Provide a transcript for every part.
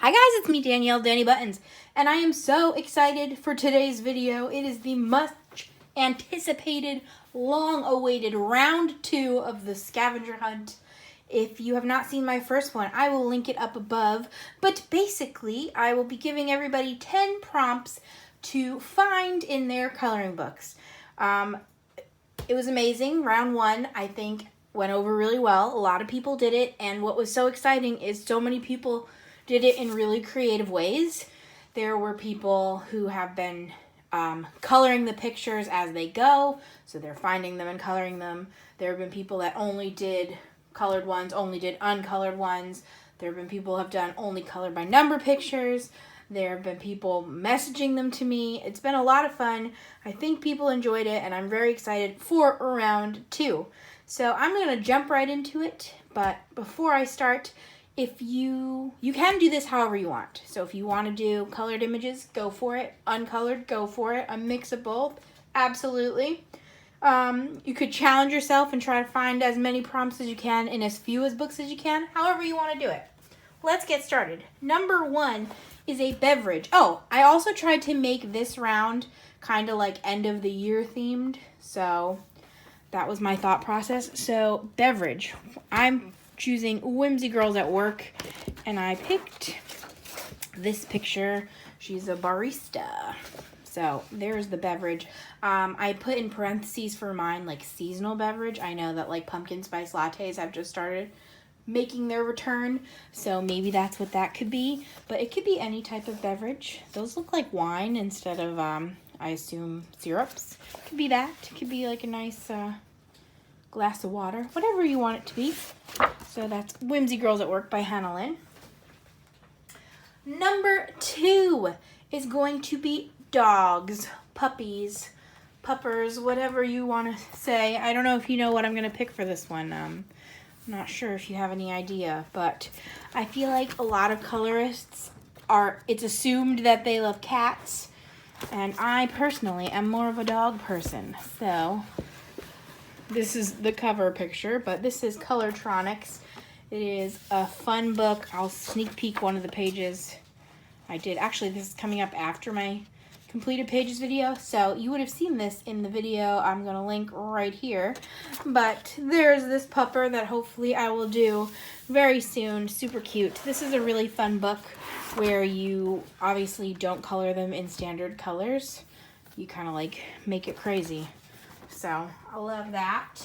Hi guys, it's me Danielle, Danny Buttons, and I am so excited for today's video. It is the much anticipated, long awaited round 2 of the scavenger hunt. If you have not seen my first one, I will link it up above, but basically I will be giving everybody 10 prompts to find in their coloring books. It was amazing. Round 1, I think, went over really well. A lot of people did it, and what was so exciting is so many people did it in really creative ways. There were people who have been coloring the pictures as they go, so they're finding them and coloring them. There have been people that only did colored ones, only did uncolored ones. There have been people who have done only colored by number pictures. There have been people messaging them to me. It's been a lot of fun. I think people enjoyed it, and I'm very excited for round 2. So I'm going to jump right into it, but before I start, if you can do this however you want. So if you want to do colored images, go for it. Uncolored, go for it. A mix of both, absolutely. You could challenge yourself and try to find as many prompts as you can in as few as books as you can, however you want to do it. Let's get started. Number 1 is a beverage. Oh, I also tried to make this round kind of like end of the year themed. So that was my thought process. So beverage. I'm choosing Whimsy Girls at Work, and I picked this picture. She's a barista. So there's the beverage. I put in parentheses for mine like seasonal beverage. I know that like pumpkin spice lattes have just started making their return, so maybe that's what that could be, but it could be any type of beverage. Those look like wine instead of I assume syrups. It could be that. It could be like a nice glass of water, whatever you want it to be. So that's Whimsy Girls at Work by Hannah Lynn. Number 2 is going to be dogs, puppies, puppers, whatever you want to say. I don't know if you know what I'm going to pick for this one. I'm not sure if you have any idea, but I feel like a lot of colorists it's assumed that they love cats, and I personally am more of a dog person. So this is the cover picture, but this is Colortronics. It is a fun book. I'll sneak peek one of the pages. Actually, this is coming up after my completed pages video, so you would have seen this in the video I'm going to link right here. But there's this pupper that hopefully I will do very soon. Super cute. This is a really fun book where you obviously don't color them in standard colors. You kind of like make it crazy. So I love that.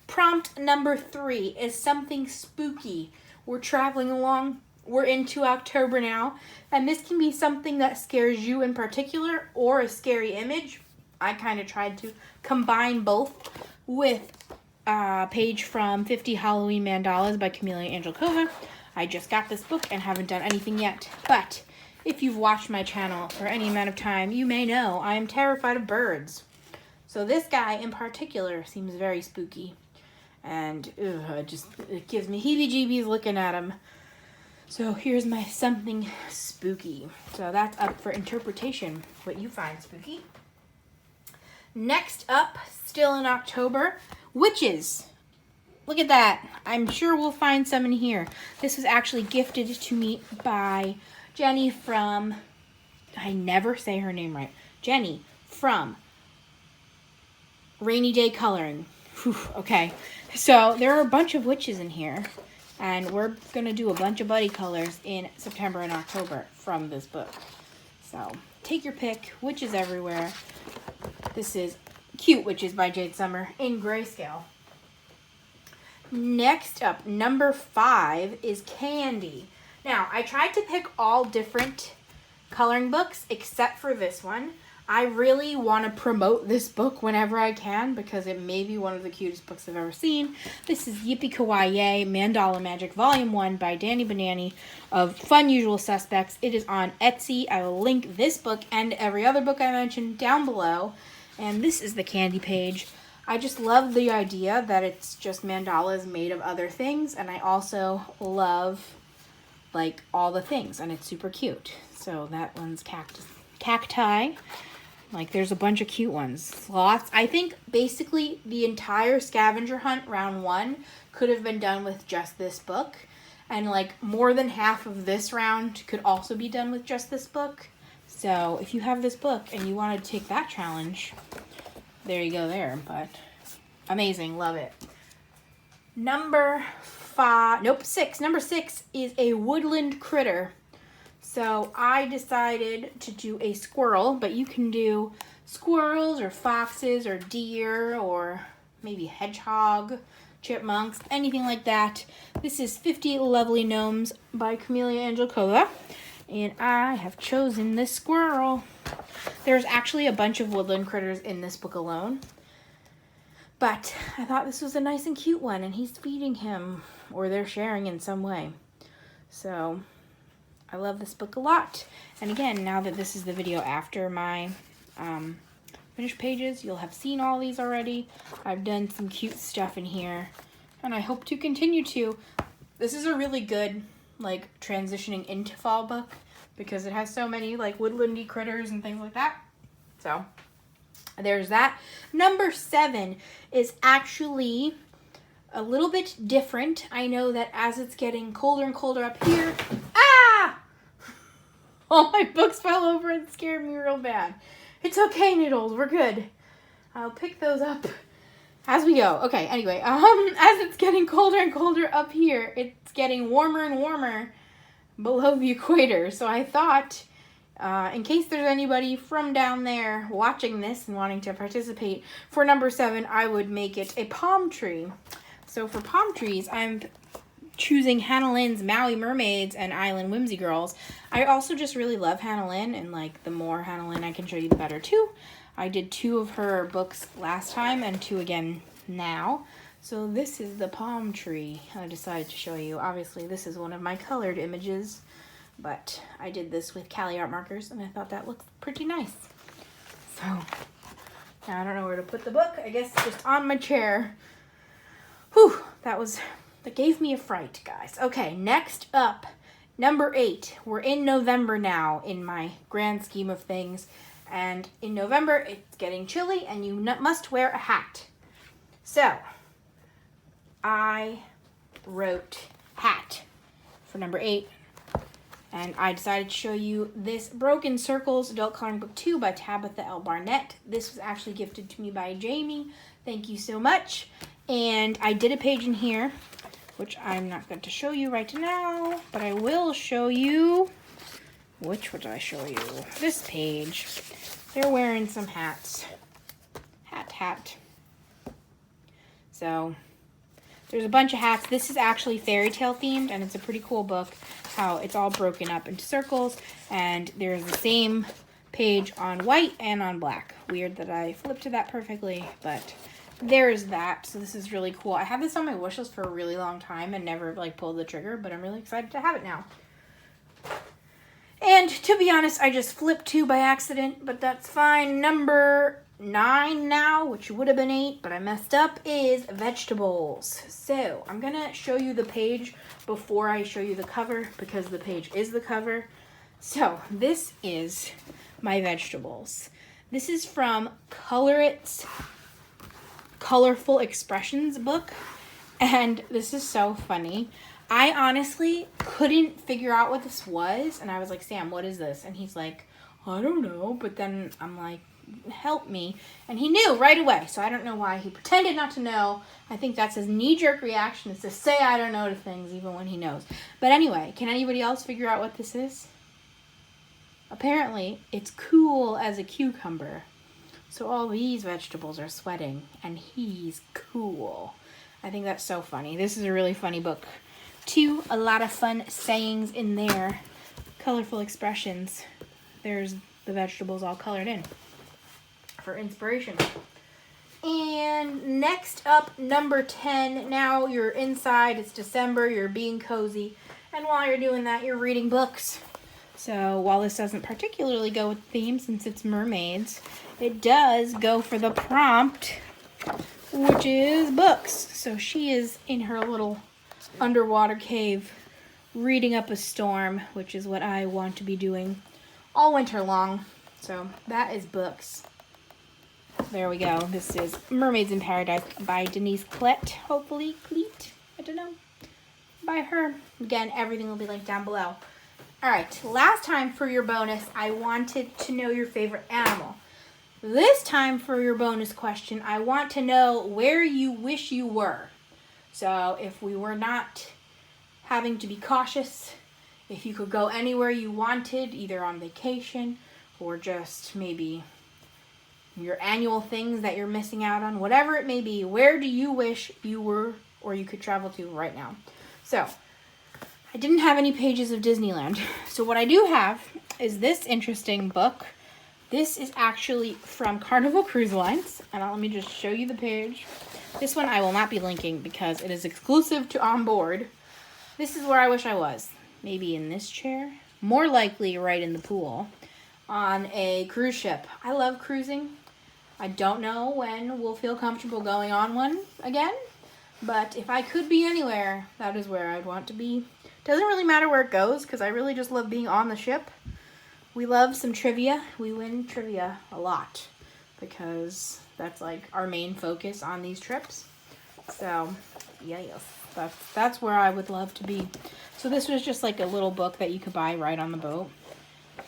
Prompt number 3 is something spooky. We're traveling along. We're into October now, and this can be something that scares you in particular or a scary image. I kind of tried to combine both with a page from 50 Halloween Mandalas by Camelia Angelkova. I just got this book and haven't done anything yet, but if you've watched my channel for any amount of time, you may know I am terrified of birds. So this guy in particular seems very spooky, and it gives me heebie-jeebies looking at him. So here's my something spooky. So that's up for interpretation, what you find spooky. Next up, still in October, witches. Look at that. I'm sure we'll find some in here. This was actually gifted to me by Jenny from, I never say her name right, Jenny from Rainy Day Coloring. Whew, okay, so there are a bunch of witches in here, and we're going to do a bunch of buddy colors in September and October from this book. So take your pick, witches everywhere. This is Cute Witches by Jade Summer in grayscale. Next up, number 5 is Candy. Now, I tried to pick all different coloring books except for this one. I really want to promote this book whenever I can because it may be one of the cutest books I've ever seen. This is Yippee Kawaii Mandala Magic Volume 1 by Danny Banani of Fun Usual Suspects. It is on Etsy. I will link this book and every other book I mentioned down below. And this is the candy page. I just love the idea that it's just mandalas made of other things, and I also love like all the things, and it's super cute. So that one's cacti. Like, there's a bunch of cute ones. Sloths. I think basically the entire scavenger hunt round 1 could have been done with just this book. And like more than half of this round could also be done with just this book. So if you have this book and you want to take that challenge, there you go there. But amazing, love it. Number 6 is a Woodland Critter. So I decided to do a squirrel, but you can do squirrels or foxes or deer or maybe hedgehog, chipmunks, anything like that. This is 50 Lovely Gnomes by Camellia Angelcova, and I have chosen this squirrel. There's actually a bunch of woodland critters in this book alone, but I thought this was a nice and cute one, and he's feeding him, or they're sharing in some way. So I love this book a lot. And again, now that this is the video after my finished pages, you'll have seen all these already. I've done some cute stuff in here, and I hope to continue to. This is a really good like transitioning into fall book because it has so many like woodlandy critters and things like that. So there's that. Number 7 is actually a little bit different. I know that as it's getting colder and colder up here, all my books fell over and scared me real bad. It's okay, Noodles, we're good. I'll pick those up as we go. Okay, anyway, as it's getting colder and colder up here, it's getting warmer and warmer below the equator. So I thought, in case there's anybody from down there watching this and wanting to participate, for number 7, I would make it a palm tree. So for palm trees, I'm choosing Hannah Lynn's Maui Mermaids and Island Whimsy Girls. I also just really love Hannah Lynn, and like the more Hannah Lynn I can show you, the better too. I did 2 of her books last time and 2 again now. So this is the palm tree I decided to show you. Obviously this is one of my colored images, but I did this with Cali art markers and I thought that looked pretty nice. So now I don't know where to put the book. I guess just on my chair. Whew, that gave me a fright, guys. Okay, next up, number 8. We're in November now in my grand scheme of things. And in November, it's getting chilly and you must wear a hat. So, I wrote hat for number 8. And I decided to show you this Broken Circles Adult Coloring Book 2 by Tabitha L. Barnett. This was actually gifted to me by Jamie. Thank you so much. And I did a page in here, which I'm not going to show you right now, but I will show you, which would I show you? This page. They're wearing some hats. Hat. So, there's a bunch of hats. This is actually fairy tale themed, and it's a pretty cool book, how it's all broken up into circles, and there's the same page on white and on black. Weird that I flipped to that perfectly, but there's that. So this is really cool. I had this on my wish list for a really long time and never like pulled the trigger, but I'm really excited to have it now. And to be honest, I just flipped 2 by accident, but that's fine. Number 9 now, which would have been 8, but I messed up, is vegetables. So I'm gonna show you the page before I show you the cover because the page is the cover. So this is my vegetables. This is from Colorit's Colorful Expressions book, and this is so funny. I honestly couldn't figure out what this was, and I was like, Sam, what is this? And he's like, I don't know, but then I'm like, help me, and he knew right away, so I don't know why he pretended not to know. I think that's his knee-jerk reaction, is to say I don't know to things even when he knows. But anyway, can anybody else figure out what this is? Apparently, it's cool as a cucumber. So all these vegetables are sweating, and he's cool. I think that's so funny. This is a really funny book, too. A lot of fun sayings in there. Colorful expressions. There's the vegetables all colored in for inspiration. And next up, number 10. Now you're inside. It's December. You're being cozy. And while you're doing that, you're reading books. So while this doesn't particularly go with theme since it's mermaids, it does go for the prompt, which is books. So she is in her little underwater cave reading up a storm, which is what I want to be doing all winter long. So that is books. There we go. This is Mermaids in Paradise by Denise Klett. Hopefully, Cleet. I don't know. by her. Again, everything will be linked down below. All right, last time for your bonus, I wanted to know your favorite animal. This time for your bonus question, I want to know where you wish you were. So if we were not having to be cautious, if you could go anywhere you wanted, either on vacation or just maybe your annual things that you're missing out on, whatever it may be, where do you wish you were or you could travel to right now? So I didn't have any pages of Disneyland. So what I do have is this interesting book. This is actually from Carnival Cruise Lines. And let me just show you the page. This one I will not be linking because it is exclusive to On Board. This is where I wish I was. Maybe in this chair. More likely right in the pool on a cruise ship. I love cruising. I don't know when we'll feel comfortable going on one again. But if I could be anywhere, that is where I'd want to be. Doesn't really matter where it goes because I really just love being on the ship. We love some trivia. We win trivia a lot because that's like our main focus on these trips. So, yeah, yes, that's where I would love to be. So this was just like a little book that you could buy right on the boat.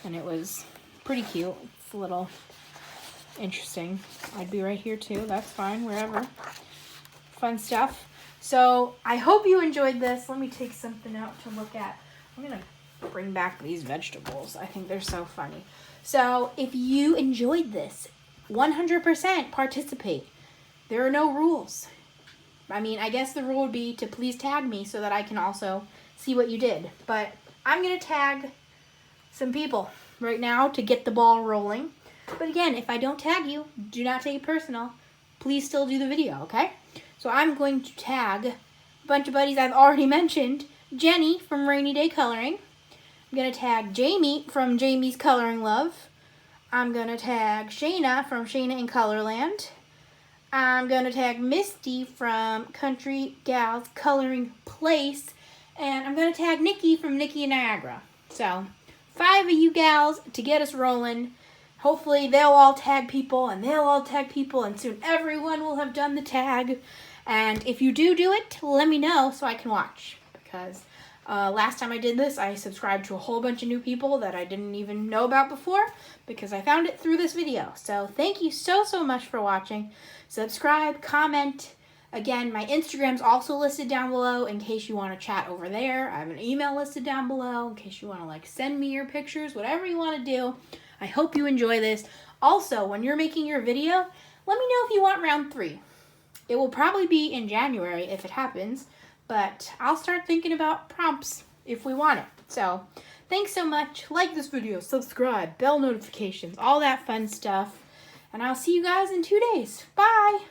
And it was pretty cute. It's a little interesting. I'd be right here too. That's fine, wherever. Fun stuff. So I hope you enjoyed this. Let me take something out to look at. I'm going to bring back these vegetables. I think they're so funny. So if you enjoyed this, 100% participate. There are no rules. I mean, I guess the rule would be to please tag me so that I can also see what you did. But I'm going to tag some people right now to get the ball rolling. But again, if I don't tag you, do not take it personal. Please still do the video, okay? So I'm going to tag a bunch of buddies I've already mentioned. Jenny from Rainy Day Coloring. I'm going to tag Jamie from Jamie's Coloring Love. I'm going to tag Shayna from Shayna in Colorland. I'm going to tag Misty from Country Gals Coloring Place. And I'm going to tag Nikki from NikkiinNiagara. So 5 of you gals to get us rolling. Hopefully they'll all tag people and they'll all tag people and soon everyone will have done the tag. And if you do it, let me know so I can watch. Because last time I did this, I subscribed to a whole bunch of new people that I didn't even know about before because I found it through this video. So thank you so much for watching. Subscribe, comment. Again, my Instagram's also listed down below in case you want to chat over there. I have an email listed down below in case you want to like send me your pictures, whatever you want to do. I hope you enjoy this. Also, when you're making your video, let me know if you want round 3. It will probably be in January if it happens, but I'll start thinking about prompts if we want it. So, thanks so much. Like this video, subscribe, bell notifications, all that fun stuff. And I'll see you guys in 2 days. Bye!